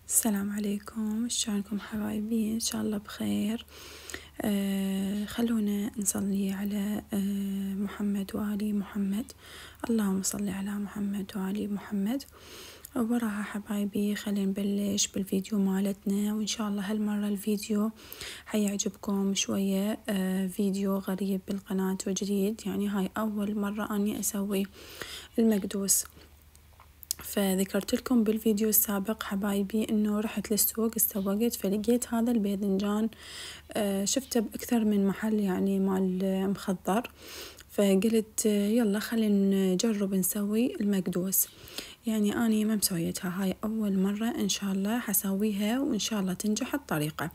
السلام عليكم، شلونكم حبايبي؟ إن شاء الله بخير. خلونا نصلي على محمد وآل محمد. اللهم صل على محمد وآل محمد. وراها حبايبي خلينا نبلش بالفيديو مالتنا، وإن شاء الله هالمرة الفيديو حيعجبكم شوية. فيديو غريب بالقناة وجديد، يعني هاي أول مرة أني أسوي المقدوس. فذكرت لكم بالفيديو السابق حبايبي انه رحت للسوق استوقت فلقيت هذا الباذنجان. شفته بأكثر من محل يعني مال مخضر، فقلت يلا خلينا نجرب نسوي المقدوس. يعني أني ما مسويتها، هاي أول مرة إن شاء الله حسويها وإن شاء الله تنجح الطريقة.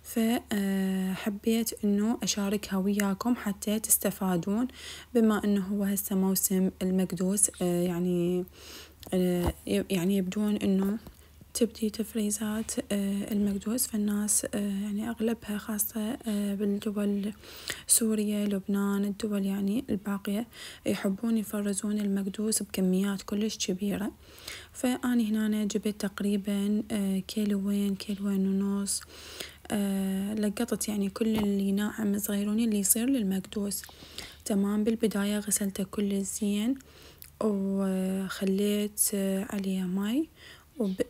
فحبيت إنه أشاركها وياكم حتى تستفادون، بما إنه هو هسه موسم المقدوس. يعني يبدون إنه تبدي تفريزات المقدوس، فالناس يعني أغلبها خاصة بالدول سوريا لبنان الدول يعني الباقية يحبون يفرزون المقدوس بكميات كلش كبيرة. فأني هنا جبت تقريبا كيلوين ونص. لقطت يعني كل اللي ناعم صغيروني اللي يصير للمقدوس. تمام، بالبداية غسلته كل زين وخليت عليه ماي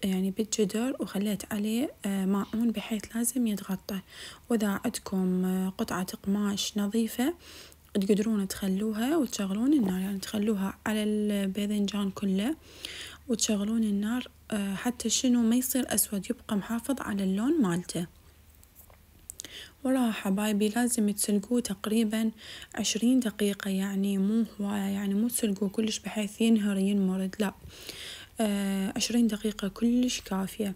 يعني بالجدر، وخليت عليه ماعون بحيث لازم يتغطى. وإذا عندكم قطعة قماش نظيفة تقدرون تخلوها وتشغلون النار، يعني تخلوها على الباذنجان كله وتشغلون النار حتى شنو ما يصير أسود، يبقى محافظ على اللون مالته. وراها حبايبي لازم تسلقوه تقريبا 20 دقيقة، يعني مو هواية، يعني مو تسلقوه كلش بحيث ينهر ينمرد، لا. 20 دقيقة كلش كافية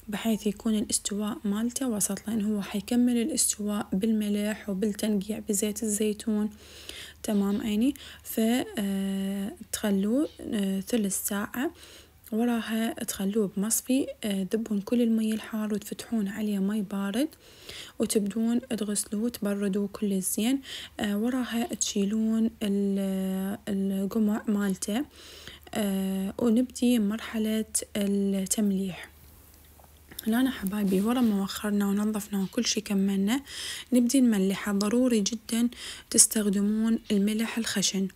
بحيث يكون الاستواء مالته وسط، لأن هو حيكمل الاستواء بالملح وبالتنقيع بزيت الزيتون. تمام عيني. تخلوه ثلث ساعة. وراها تخلوه بمصفي، تذبون كل المي الحار وتفتحون عليه مي بارد وتبدون تغسلوه تبردوه كل زين. وراها تشيلون القمع مالته. ونبدي مرحلة التمليح. الآن حبايبي ورا ما وخرنا ونظفنا وكل شي كملنا نبدي نملحه. ضروري جدا تستخدمون الملح الخشن،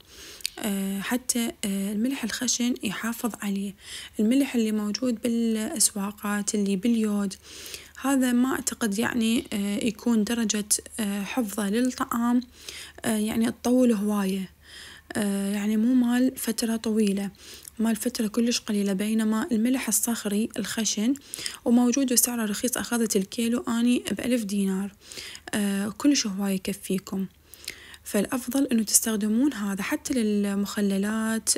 حتى الملح الخشن يحافظ عليه. الملح اللي موجود بالأسواقات اللي باليود هذا ما أعتقد يعني يكون درجة حفظه للطعام يعني تطول هواية، يعني مو مال فترة طويلة، مال فترة كلش قليلة. بينما الملح الصخري الخشن وموجود وسعره رخيص، أخذت الكيلو أني ب1000 دينار، كلش هواية يكفيكم. فالأفضل إنه تستخدمون هذا حتى للمخللات.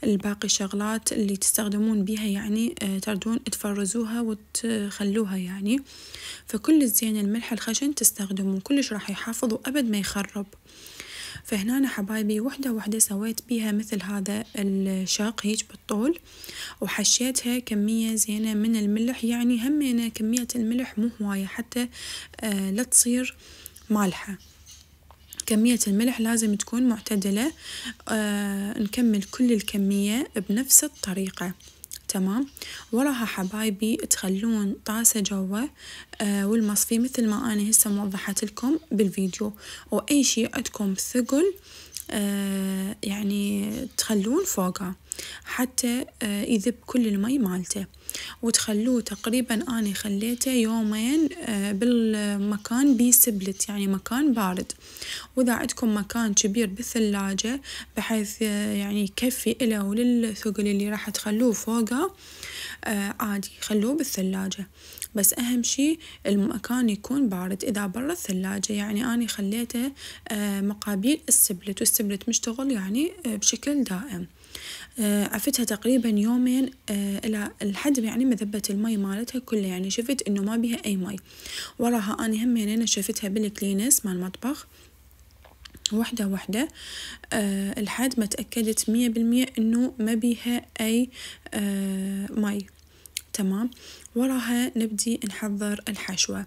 الباقي الشغلات اللي تستخدمون بيها يعني تردون تفرزوها وتخلوها يعني. فكل زين الملح الخشن تستخدمون كلش راح يحافظ وأبد ما يخرب. فهنا حبايبي وحدة سويت بيها مثل هذا الشاق هيج بالطول، وحشيتها كمية زينة من الملح، يعني همينة كمية الملح مو هواية حتى لا تصير مالحة. كمية الملح لازم تكون معتدلة. نكمل كل الكمية بنفس الطريقة. تمام. وراها حبايبي تخلون طاسة جوا والمصفي مثل ما أنا هسه موضحت لكم بالفيديو، وأي شي عندكم ثقل يعني تخلون فوقه حتى يذب كل المي مالته. وتخلوه تقريبا أنا خليته يومين بالمكان بيسبلت، يعني مكان بارد. وإذا عندكم مكان كبير بالثلاجة بحيث يعني يكفي إله وللثقل اللي راح تخلوه فوقه، عادي خلوه بالثلاجة، بس أهم شي المكان يكون بارد. إذا برا الثلاجة يعني أنا خليته مقابيل السبلت، والسبلت مشتغل يعني بشكل دائم. عفتها تقريبا يومين إلى الحد يعني ما ذبت المي مالتها كلها، يعني شفت إنه ما بيها أي مي. وراها أنا همين أنا شفتها بالكلينس مال المطبخ وحدة لحد ما تأكدت 100% إنه ما بيها أي مي. تمام. وراها نبدي نحضر الحشوة.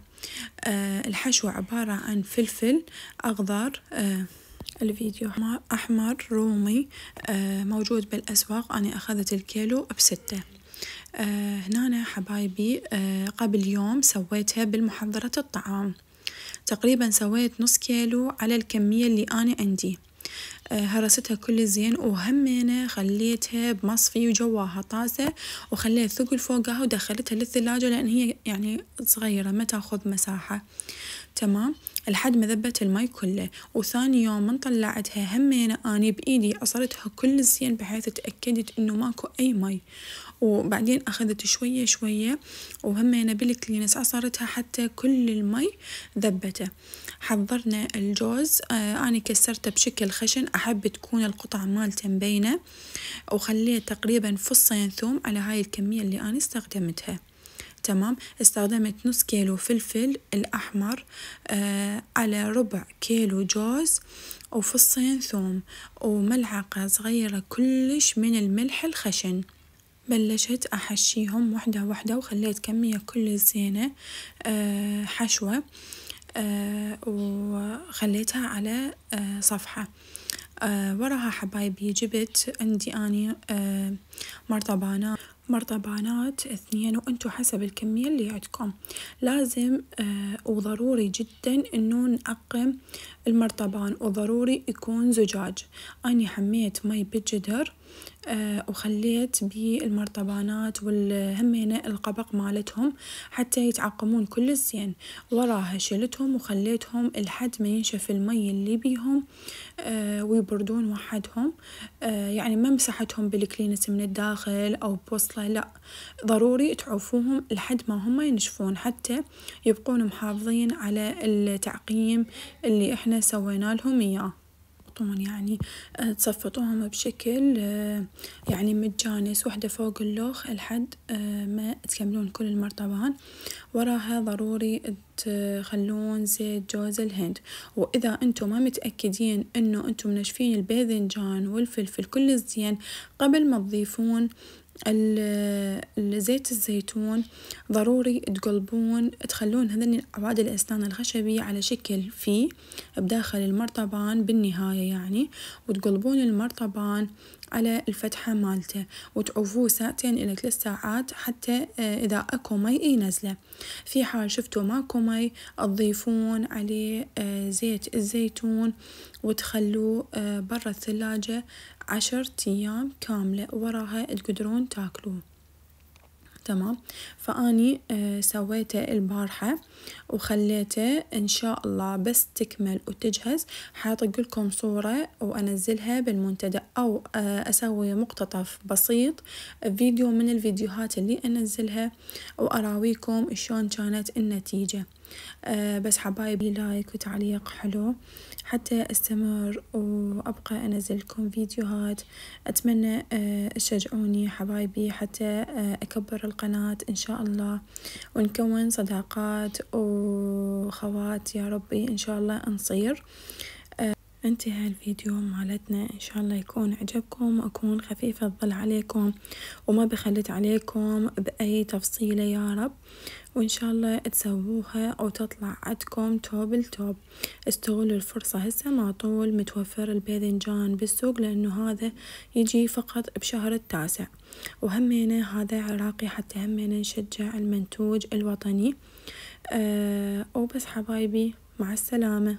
الحشوة عبارة عن فلفل أخضر، الفيديو أحمر رومي، موجود بالأسواق، أنا أخذت الكيلو ب6. هنا حبايبي قبل يوم سويتها بالمحضرة الطعام، تقريبا سويت نص كيلو على الكمية اللي أنا عندي. هرستها كل زين، وهمينة خليتها بمصفي وجواها طاسة، وخليت ثقل فوقها ودخلتها للثلاجة لأن هي يعني صغيرة ما تاخذ مساحة. تمام، لحد ما ذبت المي كله. وثاني يوم من طلعتها همينة أني بإيدي عصرتها كل زين بحيث تأكدت إنه ماكو أي مي، وبعدين أخذت شوية شوية وهمينة بالكلينس عصرتها حتى كل المي ذبته. حضرنا الجوز، أنا كسرته بشكل خشن، أحب تكون القطع مالته مبينة، وخليت تقريبا فصين ثوم على هاي الكمية اللي أنا استخدمتها. تمام، استخدمت نص كيلو فلفل الأحمر، على ربع كيلو جوز، وفصين ثوم، وملعقة صغيرة كلش من الملح الخشن. بلشت أحشيهم واحدة واحدة، وخليت كمية كل زينة حشوة، وخليتها على صفحة. وراها حبايبي جبت عندي أني مرطبانات 2، وانتو حسب الكمية اللي عندكم. لازم وضروري جدا انو نعقم المرطبان، وضروري يكون زجاج. اني حميت مي بالجدر، وخليت بالمرطبانات والهمينة القبق مالتهم حتى يتعقمون كل زين. وراها شلتهم وخليتهم لحد ما ينشف المي اللي بيهم، ويبردون وحدهم. يعني ما مسحتهم بالكلينس من الداخل أو بوصلة، لا، ضروري تعوفوهم لحد ما هم ينشفون حتى يبقون محافظين على التعقيم اللي احنا سوينا لهم اياه. يعني تصفطوهم بشكل يعني متجانس، وحدة فوق اللوخ لحد ما تكملون كل المرطبان. وراها ضروري تخلون زيت جوز الهند. وإذا أنتم ما متأكدين أنه أنتم منشفين الباذنجان والفلفل كل زين قبل ما تضيفون زيت الزيتون، ضروري تقلبون، تخلون هذين عواد الأسنان الخشبية على شكل في بداخل المرطبان بالنهاية يعني، وتقلبون المرطبان على الفتحة مالته، وتعوفوه 2 إلى 3 ساعات حتى إذا أكو مي ينزله. في حال شفتوا ماكو مي تضيفون عليه زيت الزيتون، وتخلوه برا الثلاجة 10 أيام كاملة، وراها تقدرون تاكلوه. تمام، فأني سويته البارحة وخليته إن شاء الله بس تكمل وتجهز حاطق لكم صورة وأنزلها بالمنتدى، أو أسوي مقتطف بسيط فيديو من الفيديوهات اللي أنزلها وأراويكم شلون كانت النتيجة. بس حبايبي لايك وتعليق حلو حتى استمر وأبقى أنزل لكم فيديوهات. أتمنى تشجعوني حبايبي حتى أكبر القناة إن شاء الله، ونكون صداقات وخوات يا ربي إن شاء الله نصير. انتهى الفيديو مالتنا، إن شاء الله يكون عجبكم وأكون خفيفة الظل عليكم وما بخلت عليكم بأي تفصيلة يا رب، وإن شاء الله تسووها أو تطلع عندكم توب التوب. استغلوا الفرصة هسه ما طول متوفر الباذنجان بالسوق، لأنه هذا يجي فقط بشهر 9، وهمينا هذا عراقي حتى همينا نشجع المنتوج الوطني. وبس حبايبي، مع السلامة.